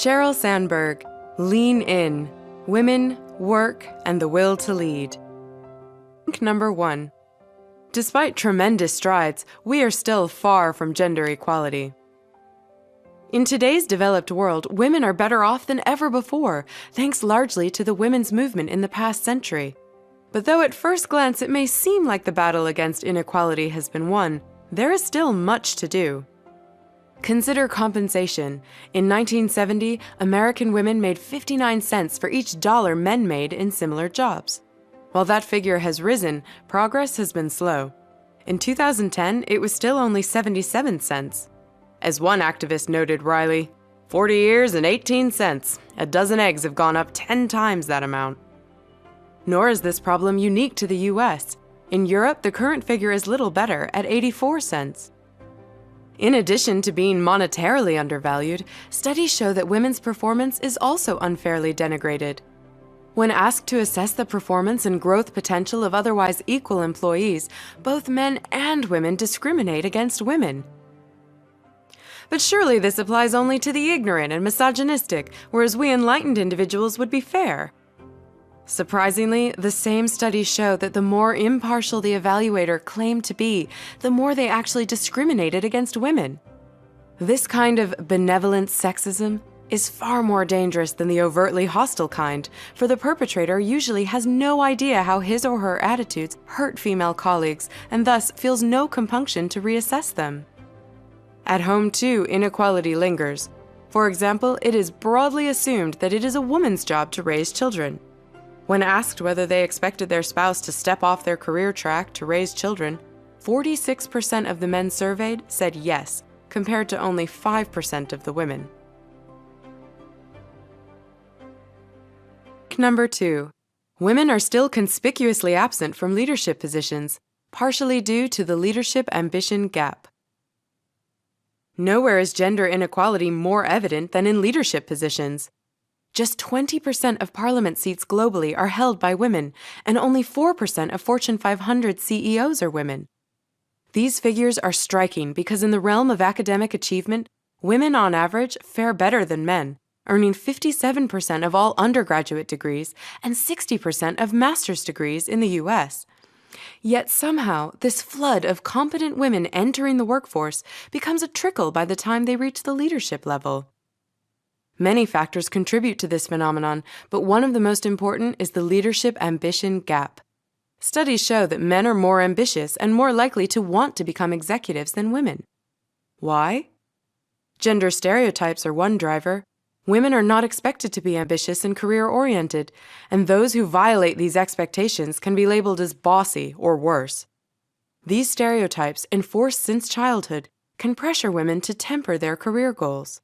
Sheryl Sandberg, Lean In, Women, Work, and the Will to Lead. Number 1. Despite tremendous strides, we are still far from gender equality. In today's developed world, women are better off than ever before, thanks largely to the women's movement in the past century. But though at first glance it may seem like the battle against inequality has been won, there is still much to do. Consider compensation. In 1970, American women made 59 cents for each dollar men made in similar jobs. While that figure has risen, progress has been slow. In 2010, it was still only 77 cents. As one activist noted wryly, 40 years and 18 cents. A dozen eggs have gone up 10 times that amount. Nor is this problem unique to the US. In Europe, the current figure is little better at 84 cents. In addition to being monetarily undervalued, studies show that women's performance is also unfairly denigrated. When asked to assess the performance and growth potential of otherwise equal employees, both men and women discriminate against women. But surely this applies only to the ignorant and misogynistic, whereas we enlightened individuals would be fair. Surprisingly, the same studies show that the more impartial the evaluator claimed to be, the more they actually discriminated against women. This kind of benevolent sexism is far more dangerous than the overtly hostile kind, for the perpetrator usually has no idea how his or her attitudes hurt female colleagues and thus feels no compunction to reassess them. At home, too, inequality lingers. For example, it is broadly assumed that it is a woman's job to raise children. When asked whether they expected their spouse to step off their career track to raise children, 46% of the men surveyed said yes, compared to only 5% of the women. Number 2. Women are still conspicuously absent from leadership positions, partially due to the leadership ambition gap. Nowhere is gender inequality more evident than in leadership positions. Just 20% of parliament seats globally are held by women, and only 4% of Fortune 500 CEOs are women. These figures are striking because in the realm of academic achievement, women on average fare better than men, earning 57% of all undergraduate degrees and 60% of master's degrees in the US. Yet somehow, this flood of competent women entering the workforce becomes a trickle by the time they reach the leadership level. Many factors contribute to this phenomenon, but one of the most important is the leadership ambition gap. Studies show that men are more ambitious and more likely to want to become executives than women. Why? Gender stereotypes are one driver. Women are not expected to be ambitious and career-oriented, and those who violate these expectations can be labeled as bossy or worse. These stereotypes, enforced since childhood, can pressure women to temper their career goals.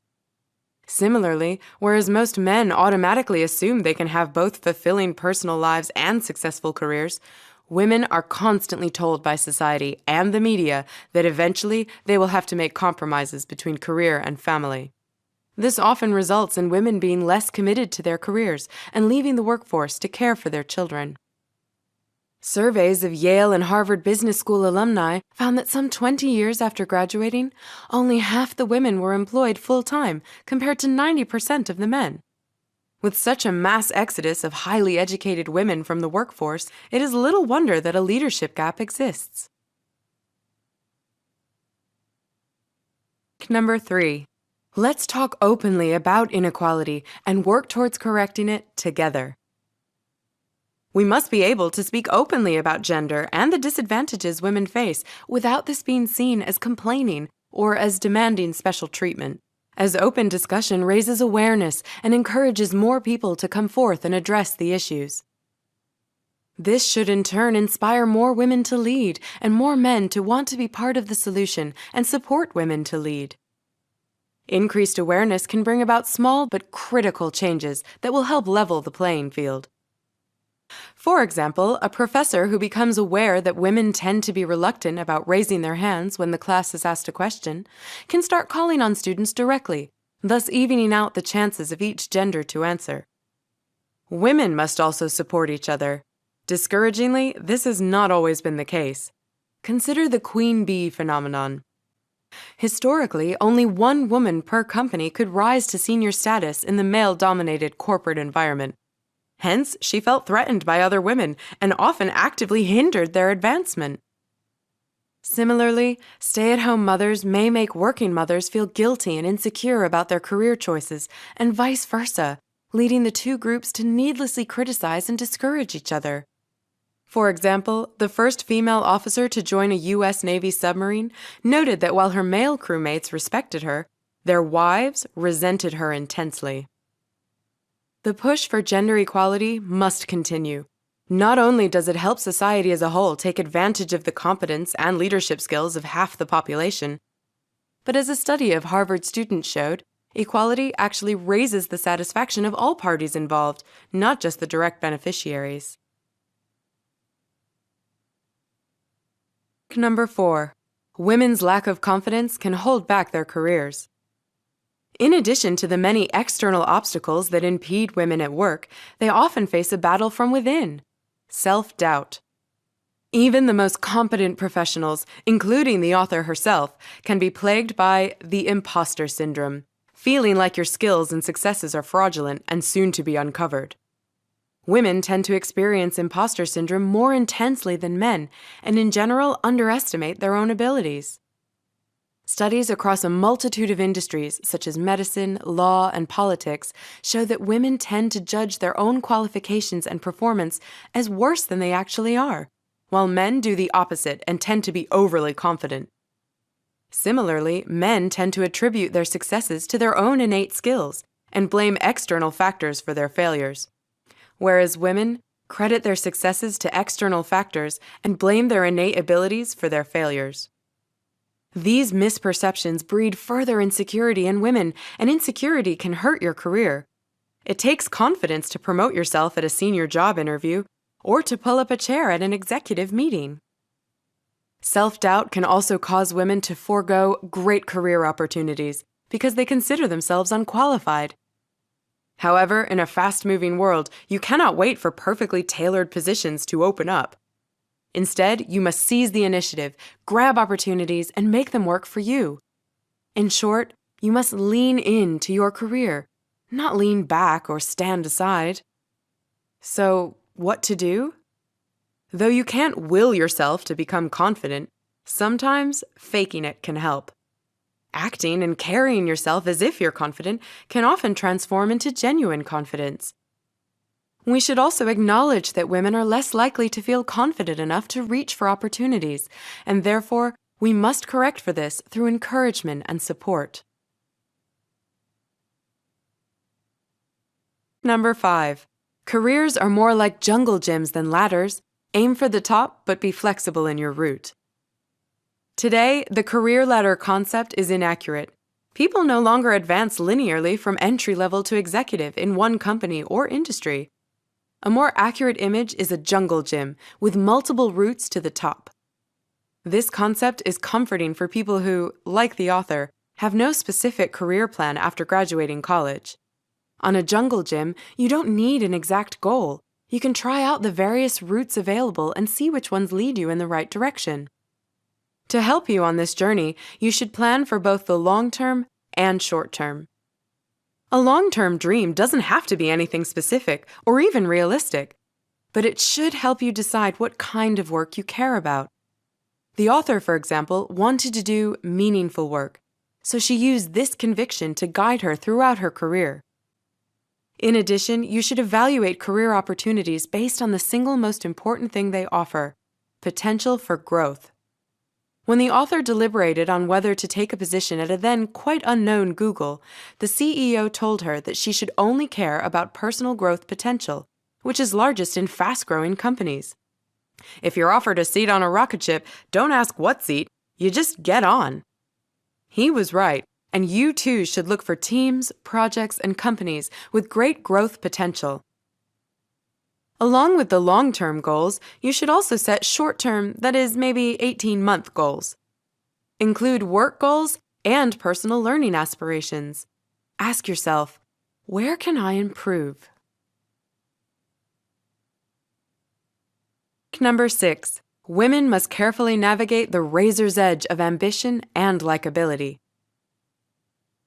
Similarly, whereas most men automatically assume they can have both fulfilling personal lives and successful careers, women are constantly told by society and the media that eventually they will have to make compromises between career and family. This often results in women being less committed to their careers and leaving the workforce to care for their children. Surveys of Yale and Harvard Business School alumni found that some 20 years after graduating, only half the women were employed full-time compared to 90% of the men. With such a mass exodus of highly educated women from the workforce, it is little wonder that a leadership gap exists. Number 3. Let's talk openly about inequality and work towards correcting it together. We must be able to speak openly about gender and the disadvantages women face without this being seen as complaining or as demanding special treatment, as open discussion raises awareness and encourages more people to come forth and address the issues. This should in turn inspire more women to lead and more men to want to be part of the solution and support women to lead. Increased awareness can bring about small but critical changes that will help level the playing field. For example, a professor who becomes aware that women tend to be reluctant about raising their hands when the class is asked a question can start calling on students directly, thus evening out the chances of each gender to answer. Women must also support each other. Discouragingly, this has not always been the case. Consider the queen bee phenomenon. Historically, only one woman per company could rise to senior status in the male-dominated corporate environment. Hence, she felt threatened by other women and often actively hindered their advancement. Similarly, stay-at-home mothers may make working mothers feel guilty and insecure about their career choices, and vice versa, leading the two groups to needlessly criticize and discourage each other. For example, the first female officer to join a U.S. Navy submarine noted that while her male crewmates respected her, their wives resented her intensely. The push for gender equality must continue. Not only does it help society as a whole take advantage of the competence and leadership skills of half the population, but as a study of Harvard students showed, equality actually raises the satisfaction of all parties involved, not just the direct beneficiaries. Number 4. Women's lack of confidence can hold back their careers. In addition to the many external obstacles that impede women at work, they often face a battle from within: self-doubt. Even the most competent professionals, including the author herself, can be plagued by the imposter syndrome, feeling like your skills and successes are fraudulent and soon to be uncovered. Women tend to experience imposter syndrome more intensely than men, and in general underestimate their own abilities. Studies across a multitude of industries, such as medicine, law, and politics, show that women tend to judge their own qualifications and performance as worse than they actually are, while men do the opposite and tend to be overly confident. Similarly, men tend to attribute their successes to their own innate skills and blame external factors for their failures, whereas women credit their successes to external factors and blame their innate abilities for their failures. These misperceptions breed further insecurity in women, and insecurity can hurt your career. It takes confidence to promote yourself at a senior job interview or to pull up a chair at an executive meeting. Self-doubt can also cause women to forego great career opportunities because they consider themselves unqualified. However, in a fast-moving world, you cannot wait for perfectly tailored positions to open up. Instead, you must seize the initiative, grab opportunities, and make them work for you. In short, you must lean into your career, not lean back or stand aside. So, what to do? Though you can't will yourself to become confident, sometimes faking it can help. Acting and carrying yourself as if you're confident can often transform into genuine confidence. We should also acknowledge that women are less likely to feel confident enough to reach for opportunities, and therefore, we must correct for this through encouragement and support. Number 5. Careers are more like jungle gyms than ladders. Aim for the top, but be flexible in your route. Today, the career ladder concept is inaccurate. People no longer advance linearly from entry level to executive in one company or industry. A more accurate image is a jungle gym with multiple routes to the top. This concept is comforting for people who, like the author, have no specific career plan after graduating college. On a jungle gym, you don't need an exact goal. You can try out the various routes available and see which ones lead you in the right direction. To help you on this journey, you should plan for both the long-term and short-term. A long-term dream doesn't have to be anything specific or even realistic, but it should help you decide what kind of work you care about. The author, for example, wanted to do meaningful work, so she used this conviction to guide her throughout her career. In addition, you should evaluate career opportunities based on the single most important thing they offer: potential for growth. When the author deliberated on whether to take a position at a then quite unknown Google, the CEO told her that she should only care about personal growth potential, which is largest in fast-growing companies. If you're offered a seat on a rocket ship, don't ask what seat, you just get on. He was right, and you too should look for teams, projects, and companies with great growth potential. Along with the long-term goals, you should also set short-term, that is, maybe 18-month goals. Include work goals and personal learning aspirations. Ask yourself, where can I improve? Number 6. women must carefully navigate the razor's edge of ambition and likability.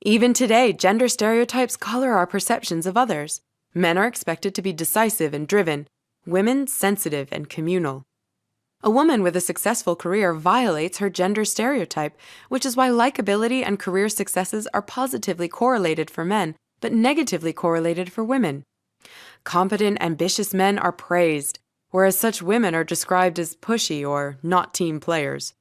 Even today, gender stereotypes color our perceptions of others. Men are expected to be decisive and driven, women sensitive and communal. A woman with a successful career violates her gender stereotype, which is why likability and career successes are positively correlated for men, but negatively correlated for women. Competent, ambitious men are praised, whereas such women are described as pushy or not team players.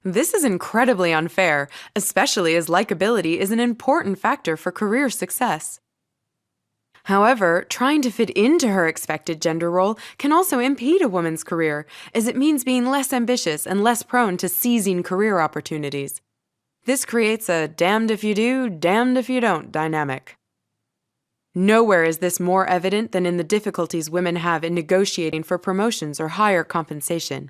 This is incredibly unfair, especially as likability is an important factor for career success. However, trying to fit into her expected gender role can also impede a woman's career, as it means being less ambitious and less prone to seizing career opportunities. This creates a damned if you do, damned if you don't dynamic. Nowhere is this more evident than in the difficulties women have in negotiating for promotions or higher compensation.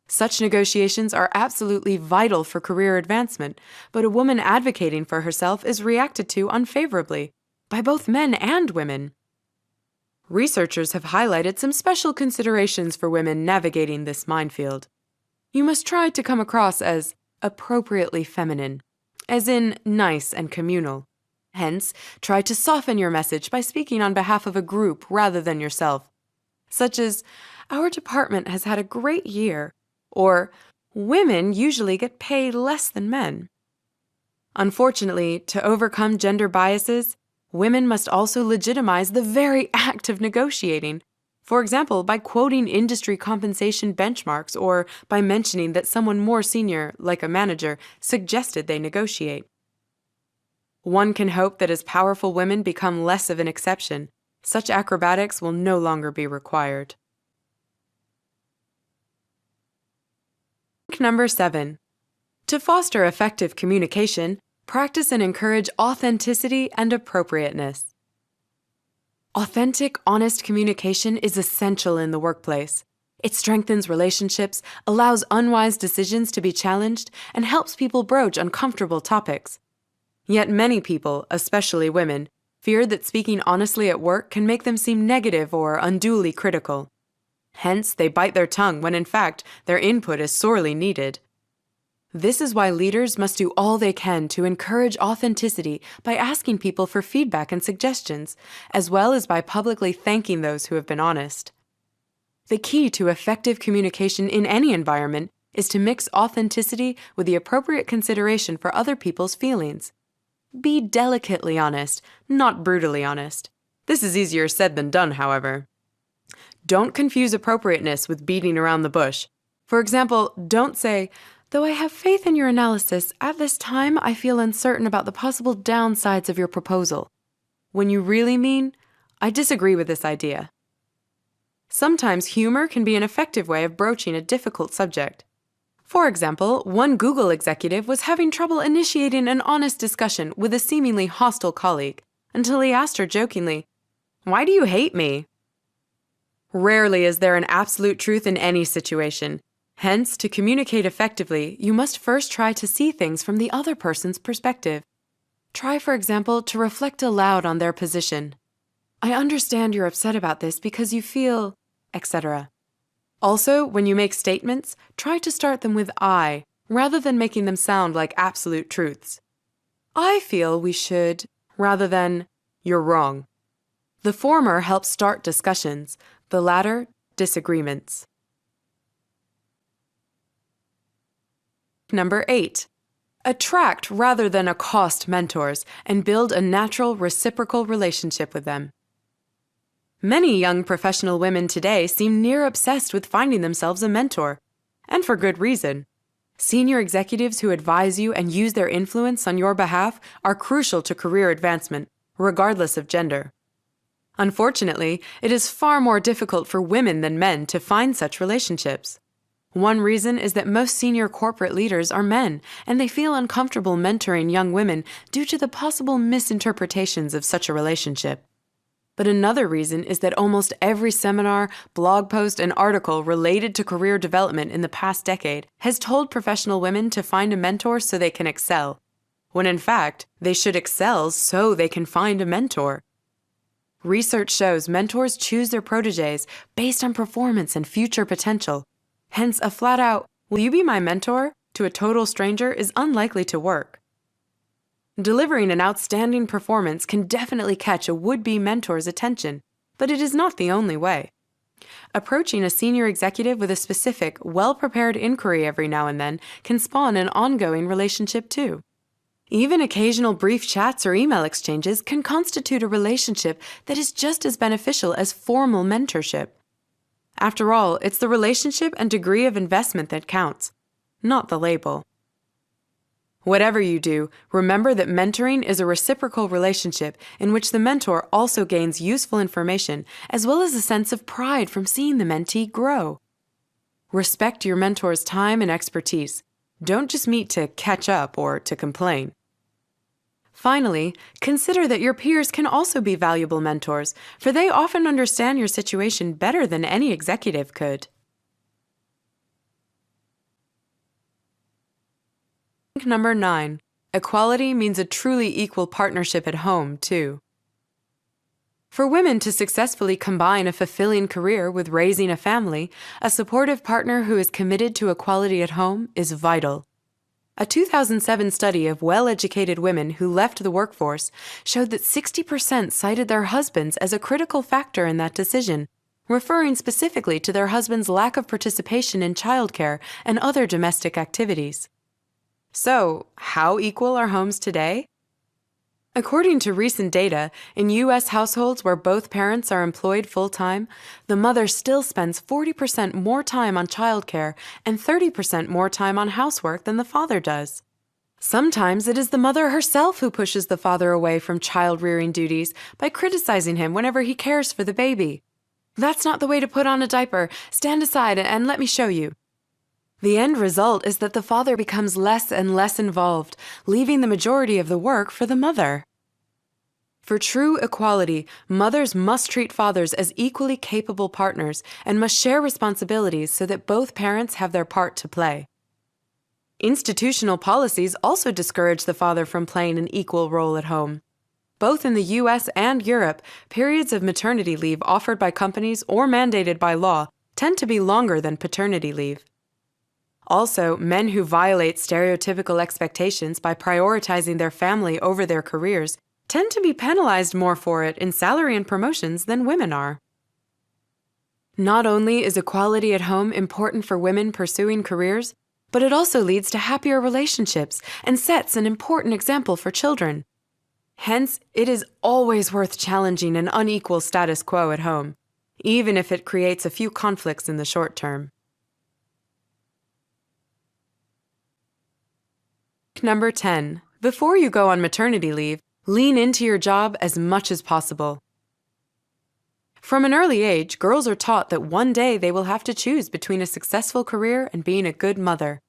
Such negotiations are absolutely vital for career advancement, but a woman advocating for herself is reacted to unfavorably by both men and women. Researchers have highlighted some special considerations for women navigating this minefield. You must try to come across as appropriately feminine, as in nice and communal. Hence, try to soften your message by speaking on behalf of a group rather than yourself, such as, "Our department has had a great year," or "Women usually get paid less than men." Unfortunately, to overcome gender biases, women must also legitimize the very act of negotiating, for example, by quoting industry compensation benchmarks or by mentioning that someone more senior, like a manager, suggested they negotiate. One can hope that as powerful women become less of an exception, such acrobatics will no longer be required. Number 7. To foster effective communication, practice and encourage authenticity and appropriateness. Authentic, honest communication is essential in the workplace. It strengthens relationships, allows unwise decisions to be challenged, and helps people broach uncomfortable topics. Yet many people, especially women, fear that speaking honestly at work can make them seem negative or unduly critical. Hence, they bite their tongue when in fact their input is sorely needed. This is why leaders must do all they can to encourage authenticity by asking people for feedback and suggestions, as well as by publicly thanking those who have been honest. The key to effective communication in any environment is to mix authenticity with the appropriate consideration for other people's feelings. Be delicately honest, not brutally honest. This is easier said than done, however. Don't confuse appropriateness with beating around the bush. For example, don't say, "Though I have faith in your analysis, at this time I feel uncertain about the possible downsides of your proposal," when you really mean, "I disagree with this idea." Sometimes humor can be an effective way of broaching a difficult subject. For example, one Google executive was having trouble initiating an honest discussion with a seemingly hostile colleague until he asked her jokingly, "Why do you hate me?" Rarely is there an absolute truth in any situation. Hence, to communicate effectively, you must first try to see things from the other person's perspective. Try, for example, to reflect aloud on their position. "I understand you're upset about this because you feel," etc. Also, when you make statements, try to start them with "I," rather than making them sound like absolute truths. "I feel we should," rather than "you're wrong." The former helps start discussions, the latter, disagreements. Number 8. Attract rather than accost mentors and build a natural reciprocal relationship with them. Many young professional women today seem near obsessed with finding themselves a mentor, and for good reason. Senior executives who advise you and use their influence on your behalf are crucial to career advancement, regardless of gender. Unfortunately, it is far more difficult for women than men to find such relationships. One reason is that most senior corporate leaders are men, and they feel uncomfortable mentoring young women due to the possible misinterpretations of such a relationship. But another reason is that almost every seminar, blog post, and article related to career development in the past decade has told professional women to find a mentor so they can excel, when in fact, they should excel so they can find a mentor. Research shows mentors choose their protégés based on performance and future potential. Hence, a flat-out, "Will you be my mentor?" to a total stranger is unlikely to work. Delivering an outstanding performance can definitely catch a would-be mentor's attention, but it is not the only way. Approaching a senior executive with a specific, well-prepared inquiry every now and then can spawn an ongoing relationship too. Even occasional brief chats or email exchanges can constitute a relationship that is just as beneficial as formal mentorship. After all, it's the relationship and degree of investment that counts, not the label. Whatever you do, remember that mentoring is a reciprocal relationship in which the mentor also gains useful information as well as a sense of pride from seeing the mentee grow. Respect your mentor's time and expertise. Don't just meet to catch up or to complain. Finally, consider that your peers can also be valuable mentors, for they often understand your situation better than any executive could. Number 9. Equality means a truly equal partnership at home, too. For women to successfully combine a fulfilling career with raising a family, a supportive partner who is committed to equality at home is vital. A 2007 study of well-educated women who left the workforce showed that 60% cited their husbands as a critical factor in that decision, referring specifically to their husband's lack of participation in childcare and other domestic activities. So, how equal are homes today? According to recent data, in U.S. households where both parents are employed full-time, the mother still spends 40% more time on childcare and 30% more time on housework than the father does. Sometimes it is the mother herself who pushes the father away from child-rearing duties by criticizing him whenever he cares for the baby. "That's not the way to put on a diaper. Stand aside and let me show you." The end result is that the father becomes less and less involved, leaving the majority of the work for the mother. For true equality, mothers must treat fathers as equally capable partners and must share responsibilities so that both parents have their part to play. Institutional policies also discourage the father from playing an equal role at home. Both in the U.S. and Europe, periods of maternity leave offered by companies or mandated by law tend to be longer than paternity leave. Also, men who violate stereotypical expectations by prioritizing their family over their careers tend to be penalized more for it in salary and promotions than women are. Not only is equality at home important for women pursuing careers, but it also leads to happier relationships and sets an important example for children. Hence, it is always worth challenging an unequal status quo at home, even if it creates a few conflicts in the short term. Number 10. Before you go on maternity leave, lean into your job as much as possible. From an early age, girls are taught that one day they will have to choose between a successful career and being a good mother.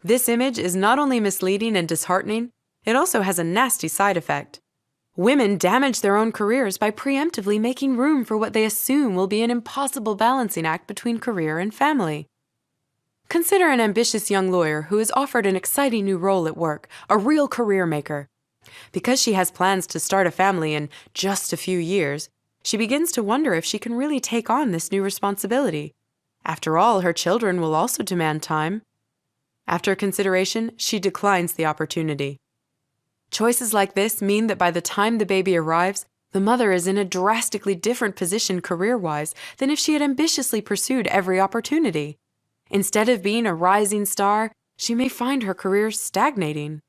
This image is not only misleading and disheartening, it also has a nasty side effect. Women damage their own careers by preemptively making room for what they assume will be an impossible balancing act between career and family. Consider an ambitious young lawyer who is offered an exciting new role at work, a real career maker. Because she has plans to start a family in just a few years, she begins to wonder if she can really take on this new responsibility. After all, her children will also demand time. After consideration, she declines the opportunity. Choices like this mean that by the time the baby arrives, the mother is in a drastically different position career-wise than if she had ambitiously pursued every opportunity. Instead of being a rising star, she may find her career stagnating.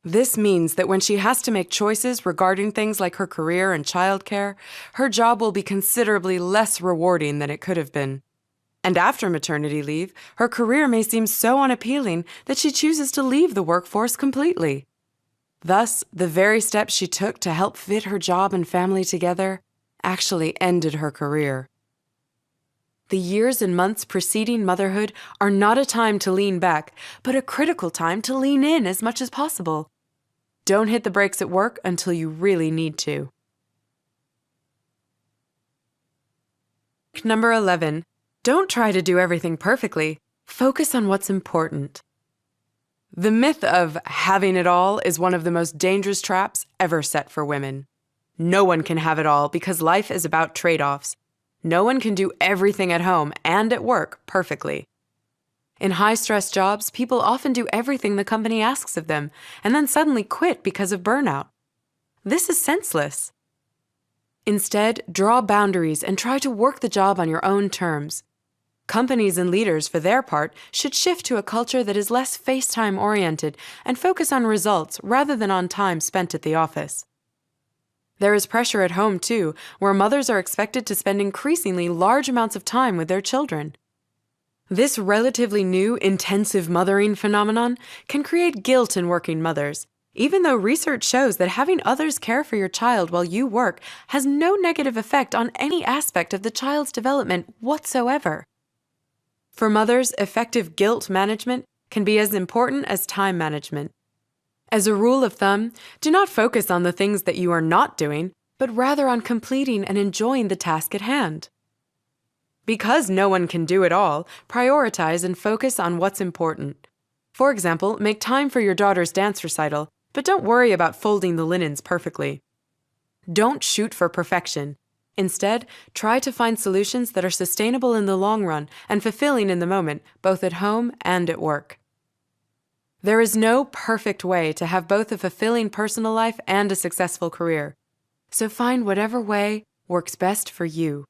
This means that when she has to make choices regarding things like her career and childcare, her job will be considerably less rewarding than it could have been. And after maternity leave, her career may seem so unappealing that she chooses to leave the workforce completely. Thus, the very steps she took to help fit her job and family together actually ended her career. The years and months preceding motherhood are not a time to lean back, but a critical time to lean in as much as possible. Don't hit the brakes at work until you really need to. Number 11. Don't try to do everything perfectly. Focus on what's important. The myth of having it all is one of the most dangerous traps ever set for women. No one can have it all because life is about trade-offs. no one can do everything at home and at work perfectly. In high-stress jobs, people often do everything the company asks of them and then suddenly quit because of burnout. This is senseless. Instead, draw boundaries and try to work the job on your own terms. Companies and leaders, for their part, should shift to a culture that is less face-time oriented and focus on results rather than on time spent at the office. There is pressure at home, too, where mothers are expected to spend increasingly large amounts of time with their children. This relatively new, intensive mothering phenomenon can create guilt in working mothers, even though research shows that having others care for your child while you work has no negative effect on any aspect of the child's development whatsoever. For mothers, effective guilt management can be as important as time management. As a rule of thumb, do not focus on the things that you are not doing, but rather on completing and enjoying the task at hand. Because no one can do it all, prioritize and focus on what's important. For example, make time for your daughter's dance recital, but don't worry about folding the linens perfectly. Don't shoot for perfection. Instead, try to find solutions that are sustainable in the long run and fulfilling in the moment, both at home and at work. There is no perfect way to have both a fulfilling personal life and a successful career. So find whatever way works best for you.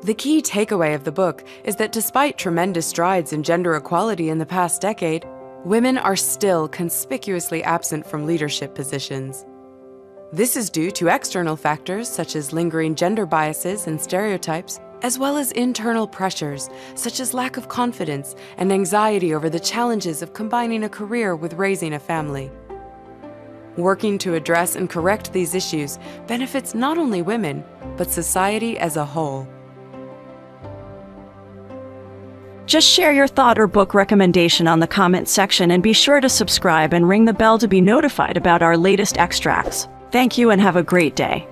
The key takeaway of the book is that despite tremendous strides in gender equality in the past decade, women are still conspicuously absent from leadership positions. This is due to external factors such as lingering gender biases and stereotypes, as well as internal pressures such as lack of confidence and anxiety over the challenges of combining a career with raising a family. Working to address and correct these issues benefits not only women, but society as a whole. Just share your thought or book recommendation on the comment section and be sure to subscribe and ring the bell to be notified about our latest extracts. Thank you and have a great day.